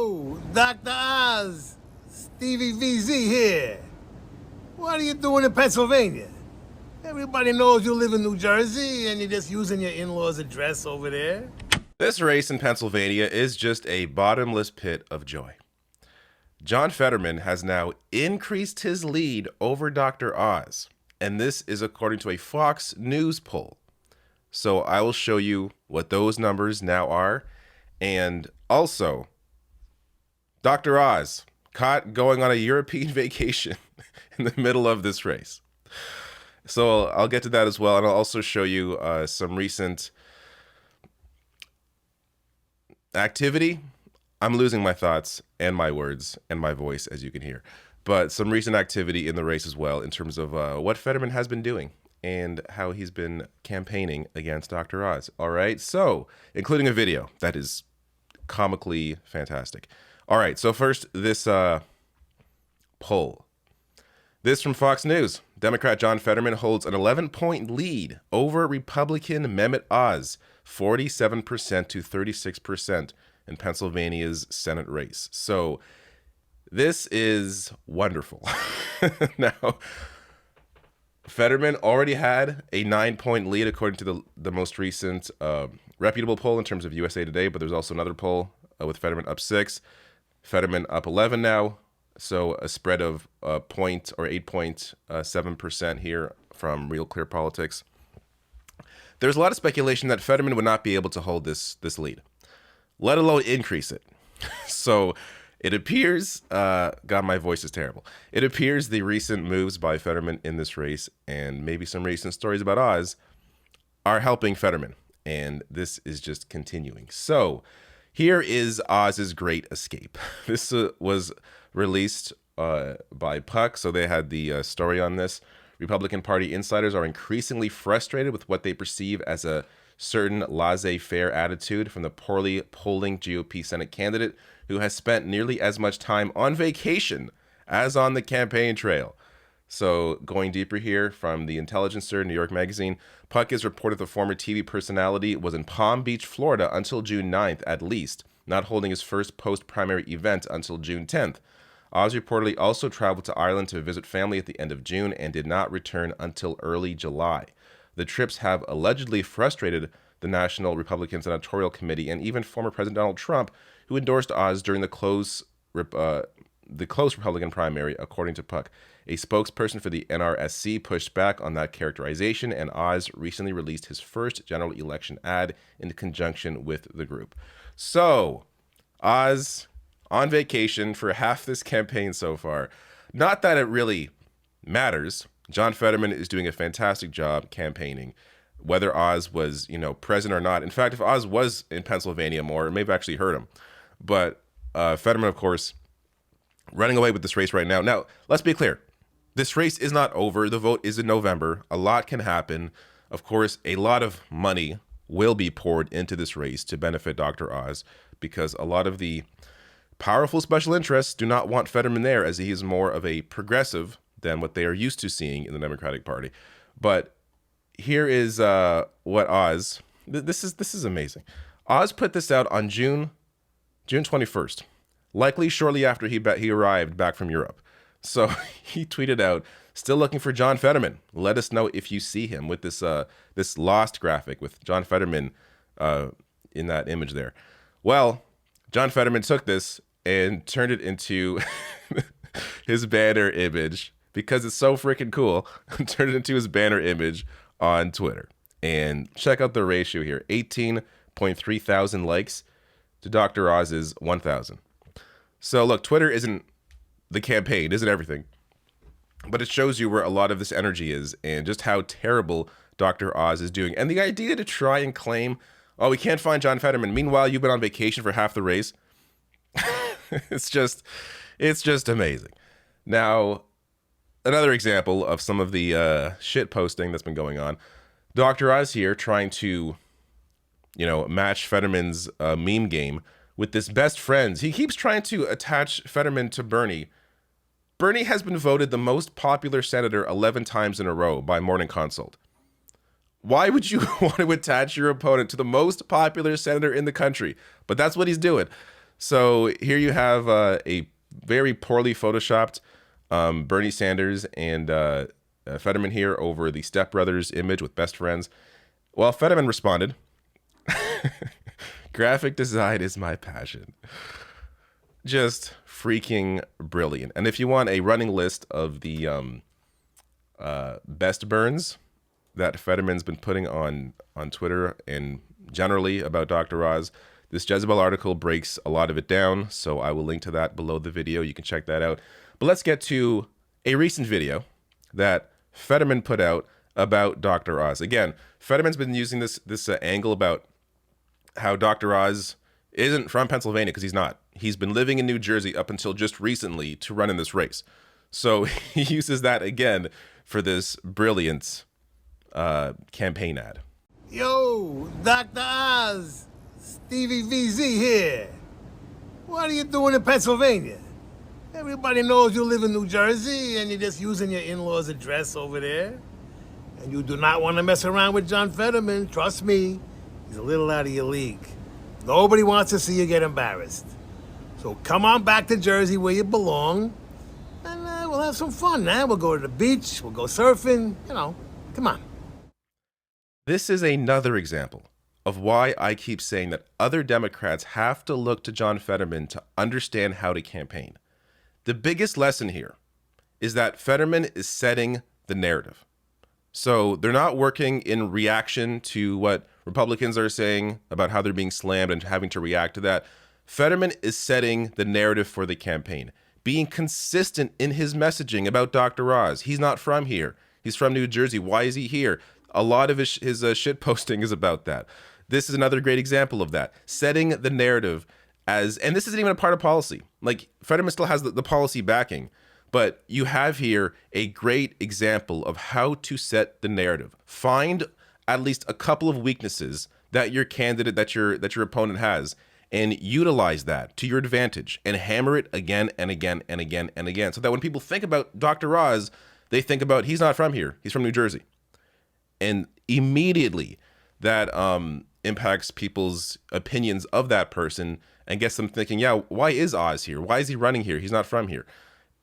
Yo, Dr. Oz, Stevie VZ here. What are you doing in Pennsylvania? Everybody knows you live in New Jersey and you're just using your in-laws' address over there. This race in Pennsylvania is just a bottomless pit of joy. John Fetterman has now increased his lead over Dr. Oz, and this is according to a Fox News poll. So I will show you what those numbers now are, and also Dr. Oz caught going on a European vacation in the middle of this race. So I'll get to that as well, and I'll also show you some recent activity. I'm losing my thoughts and my words and my voice, as you can hear. But some recent activity in the race as well in terms of what Fetterman has been doing and how he's been campaigning against Dr. Oz. All right, so including a video that is comically fantastic. All right, so first, this poll. This from Fox News. Democrat John Fetterman holds an 11-point lead over Republican Mehmet Oz, 47% to 36% in Pennsylvania's Senate race. So this is wonderful. Now, Fetterman already had a 9-point lead according to the most recent reputable poll in terms of USA Today, but there's also another poll with Fetterman up 6, Fetterman up 11 now. So a spread of 8.7% here from Real Clear Politics. There's a lot of speculation that Fetterman would not be able to hold this lead, let alone increase it. So it appears, God, my voice is terrible. It appears the recent moves by Fetterman in this race and maybe some recent stories about Oz are helping Fetterman. And this is just continuing. So here is Oz's great escape. This was released by Puck, so they had the story on this. Republican Party insiders are increasingly frustrated with what they perceive as a certain laissez-faire attitude from the poorly polling GOP Senate candidate who has spent nearly as much time on vacation as on the campaign trail. So going deeper here from the Intelligencer, New York Magazine, Puck is reported the former TV personality was in Palm Beach, Florida until June 9th at least, not holding his first post-primary event until June 10th. Oz reportedly also traveled to Ireland to visit family at the end of June and did not return until early July. The trips have allegedly frustrated the National Republican Senatorial Committee and even former President Donald Trump, who endorsed Oz during the close Republican primary, according to Puck. A spokesperson for the NRSC pushed back on that characterization, and Oz recently released his first general election ad in conjunction with the group. So, Oz on vacation for half this campaign so far. Not that it really matters. John Fetterman is doing a fantastic job campaigning, whether Oz was, present or not. In fact, if Oz was in Pennsylvania more, it may have actually hurt him. But Fetterman, of course, running away with this race right now. Now, let's be clear. This race is not over. The vote is in November. A lot can happen. Of course, a lot of money will be poured into this race to benefit Dr. Oz because a lot of the powerful special interests do not want Fetterman there, as he is more of a progressive than what they are used to seeing in the Democratic Party. But here is what Oz. This is amazing. Oz put this out on June 21st, likely shortly after he arrived back from Europe. So he tweeted out, "Still looking for John Fetterman. Let us know if you see him," with this lost graphic with John Fetterman in that image there. Well, John Fetterman took this and turned it into his banner image because it's so freaking cool. Turned it into his banner image on Twitter. And check out the ratio here. 18.3 thousand likes to Dr. Oz's 1,000. So look, Twitter isn't the campaign, isn't everything. But it shows you where a lot of this energy is and just how terrible Dr. Oz is doing. And the idea to try and claim, oh, we can't find John Fetterman. Meanwhile, you've been on vacation for half the race. It's just amazing. Now, another example of some of the shit posting that's been going on. Dr. Oz here trying to, match Fetterman's meme game with this best friends. He keeps trying to attach Fetterman to Bernie. Bernie has been voted the most popular senator 11 times in a row by Morning Consult. Why would you want to attach your opponent to the most popular senator in the country? But that's what he's doing. So here you have a very poorly photoshopped Bernie Sanders and Fetterman here over the Step Brothers image with best friends. Well, Fetterman responded, "Graphic design is my passion." Just freaking brilliant. And if you want a running list of the best burns that Fetterman's been putting on Twitter and generally about Dr. Oz, this Jezebel article breaks a lot of it down, so I will link to that below the video. You can check that out. But let's get to a recent video that Fetterman put out about Dr. Oz. Again, Fetterman's been using this angle about how Dr. Oz isn't from Pennsylvania, because he's not. He's been living in New Jersey up until just recently to run in this race. So he uses that again for this brilliant campaign ad. Yo, Dr. Oz, Stevie VZ here. What are you doing in Pennsylvania? Everybody knows you live in New Jersey and you're just using your in-laws' address over there. And you do not want to mess around with John Fetterman. Trust me, he's a little out of your league. Nobody wants to see you get embarrassed. So come on back to Jersey where you belong, and we'll have some fun, man. We'll go to the beach, we'll go surfing, come on. This is another example of why I keep saying that other Democrats have to look to John Fetterman to understand how to campaign. The biggest lesson here is that Fetterman is setting the narrative. So they're not working in reaction to what Republicans are saying about how they're being slammed and having to react to that. Fetterman is setting the narrative for the campaign, being consistent in his messaging about Dr. Oz. He's not from here. He's from New Jersey. Why is he here? A lot of his shit posting is about that. This is another great example of that. Setting the narrative and this isn't even a part of policy. Like, Fetterman still has the policy backing, but you have here a great example of how to set the narrative. Find at least a couple of weaknesses that your candidate, that your opponent has, and utilize that to your advantage and hammer it again and again and again and again. So that when people think about Dr. Oz, they think about, he's not from here, he's from New Jersey. And immediately that impacts people's opinions of that person and gets them thinking, yeah, why is Oz here? Why is he running here? He's not from here.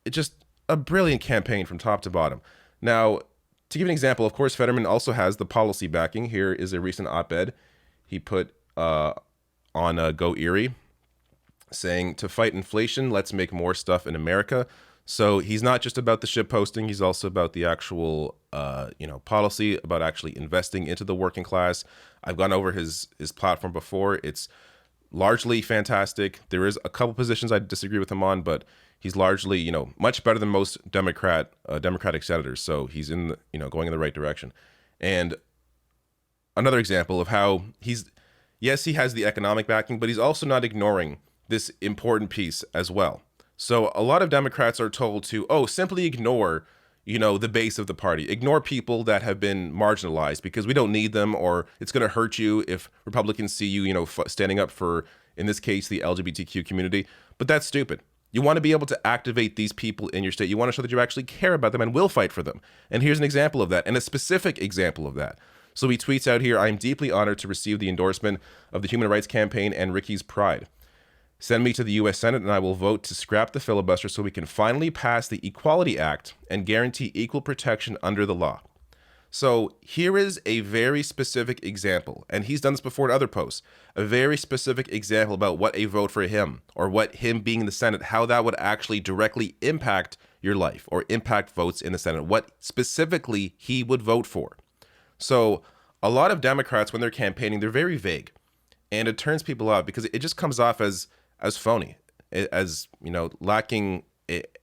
It's just a brilliant campaign from top to bottom. Now, to give an example, of course, Fetterman also has the policy backing. Here is a recent op-ed he put on Go Erie saying, "To fight inflation, let's make more stuff in America." So he's not just about the ship posting. He's also about the actual, policy, about actually investing into the working class. I've gone over his platform before. It's largely fantastic. There is a couple positions I disagree with him on, but he's largely, much better than most Democratic senators. So he's going in the right direction. And another example of how yes, he has the economic backing, but he's also not ignoring this important piece as well. So a lot of Democrats are told to, simply ignore, the base of the party. Ignore people that have been marginalized because we don't need them, or it's going to hurt you if Republicans see you, standing up for, in this case, the LGBTQ community. But that's stupid. You want to be able to activate these people in your state. You want to show that you actually care about them and will fight for them. And here's an example of that, and a specific example of that. So he tweets out here, "I am deeply honored to receive the endorsement of the Human Rights Campaign and Ricky's Pride. Send me to the U.S. Senate and I will vote to scrap the filibuster so we can finally pass the Equality Act and guarantee equal protection under the law." So here is a very specific example, and he's done this before in other posts, a very specific example about what a vote for him, or what him being in the Senate, how that would actually directly impact your life or impact votes in the Senate, what specifically he would vote for. So a lot of Democrats, when they're campaigning, they're very vague, and it turns people off because it just comes off as phony, as lacking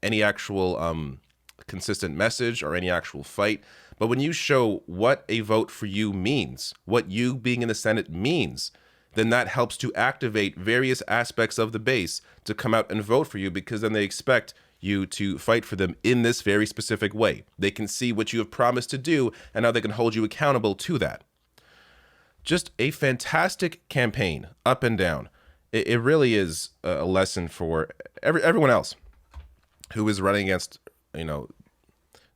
any actual consistent message or any actual fight. But when you show what a vote for you means, what you being in the Senate means, then that helps to activate various aspects of the base to come out and vote for you, because then they expect you to fight for them in this very specific way. They can see what you have promised to do, and now they can hold you accountable to that. Just a fantastic campaign, up and down. It really is a lesson for everyone else who is running against,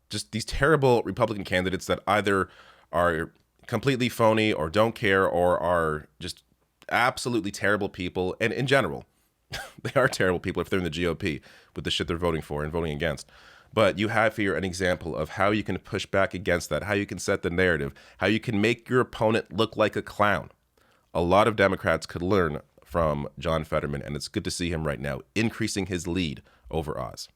just these terrible Republican candidates that either are completely phony or don't care or are just absolutely terrible people. And in general, They are terrible people if they're in the GOP with the shit they're voting for and voting against. But you have here an example of how you can push back against that, how you can set the narrative, how you can make your opponent look like a clown. A lot of Democrats could learn from John Fetterman, and it's good to see him right now increasing his lead over Oz.